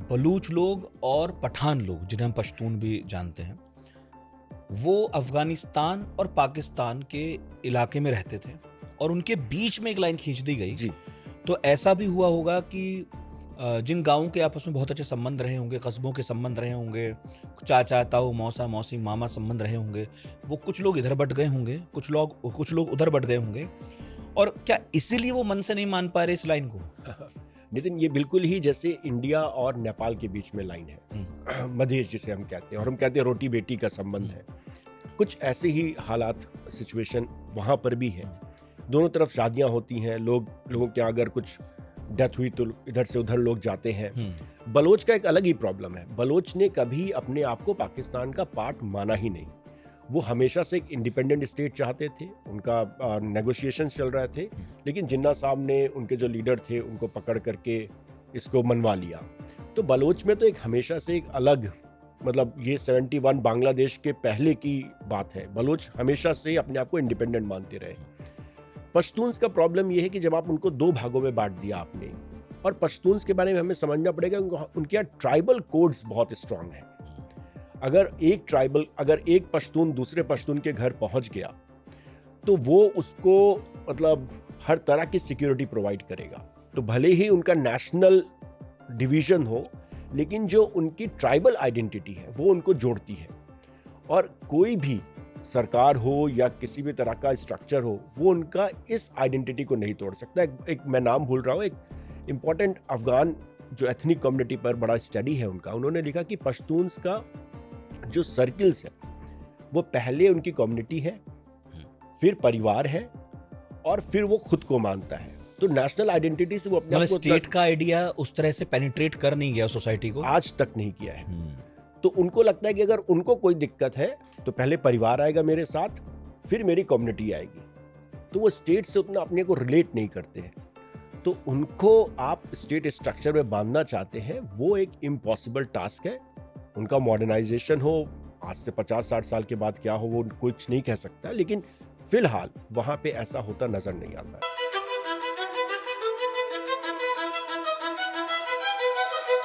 बलूच लोग और पठान लोग, जिन्हें हम पश्तून भी जानते हैं, वो अफगानिस्तान और पाकिस्तान के इलाके में रहते थे और उनके बीच में एक लाइन खींच दी गई। जी। तो ऐसा भी हुआ होगा कि जिन गाँवों के आपस में बहुत अच्छे संबंध रहे होंगे, कस्बों के संबंध रहे होंगे, चाचा, ताऊ, मौसा, मौसी, मामा संबंध रहे होंगे, वो कुछ लोग इधर बट गए होंगे, कुछ लोग उधर बट गए होंगे। और क्या इसीलिए वो मन से नहीं मान पा रहे इस लाइन को? नितिन, ये बिल्कुल ही जैसे इंडिया और नेपाल के बीच में लाइन है, मधेश जिसे हम कहते हैं, और हम कहते हैं रोटी बेटी का संबंध है। कुछ ऐसे ही हालात, सिचुएशन वहाँ पर भी है। दोनों तरफ शादियाँ होती हैं, लोगों के यहाँ अगर कुछ डेथ हुई तो इधर से उधर लोग जाते हैं। बलोच का एक अलग ही प्रॉब्लम है। बलोच ने कभी अपने आप को पाकिस्तान का पार्ट माना ही नहीं। वो हमेशा से एक इंडिपेंडेंट स्टेट चाहते थे, उनका नेगोशिएशंस चल रहे थे, लेकिन जिन्ना साहब ने, उनके जो लीडर थे, उनको पकड़ करके इसको मनवा लिया। तो बलोच में तो एक हमेशा से एक अलग, मतलब ये 71 बांग्लादेश के पहले की बात है। बलोच हमेशा से अपने आप को इंडिपेंडेंट मानते रहे। पश्तून्स का प्रॉब्लम ये है कि जब आप उनको दो भागों में बांट दिया आपने, और पश्तून्स के बारे में हमें समझना पड़ेगा, उनके यहाँ ट्राइबल कोड्स बहुत स्ट्रांग हैं। अगर एक पश्तून दूसरे पश्तून के घर पहुंच गया तो वो उसको मतलब हर तरह की सिक्योरिटी प्रोवाइड करेगा। तो भले ही उनका नेशनल डिवीजन हो, लेकिन जो उनकी ट्राइबल आइडेंटिटी है वो उनको जोड़ती है। और कोई भी सरकार हो या किसी भी तरह का स्ट्रक्चर हो, वो उनका इस आइडेंटिटी को नहीं तोड़ सकता। एक मैं नाम भूल रहा हूँ, एक इम्पॉर्टेंट अफगान जो एथनिक कम्युनिटी पर बड़ा स्टडी है उनका, उन्होंने लिखा कि पश्तून्स का जो सर्किल्स है वो पहले उनकी कम्युनिटी है, फिर परिवार है, और फिर वो खुद को मानता है। तो नेशनल आइडेंटिटी से वो अपने आप को स्टेट का आइडिया उस तरह से पेनिट्रेट कर नहीं गया सोसाइटी को, आज तक नहीं किया है। तो उनको लगता है कि अगर उनको कोई दिक्कत है तो पहले परिवार आएगा मेरे साथ, फिर मेरी कम्युनिटी आएगी। तो वो स्टेट से उतना अपने को रिलेट नहीं करते हैं। तो उनको आप स्टेट स्ट्रक्चर में बांधना चाहते हैं, वो एक इम्पॉसिबल टास्क है। उनका मॉडर्नाइजेशन हो आज से 50-60 साल के बाद क्या हो वो कुछ नहीं कह सकता, लेकिन फिलहाल वहां पे ऐसा होता नजर नहीं आता।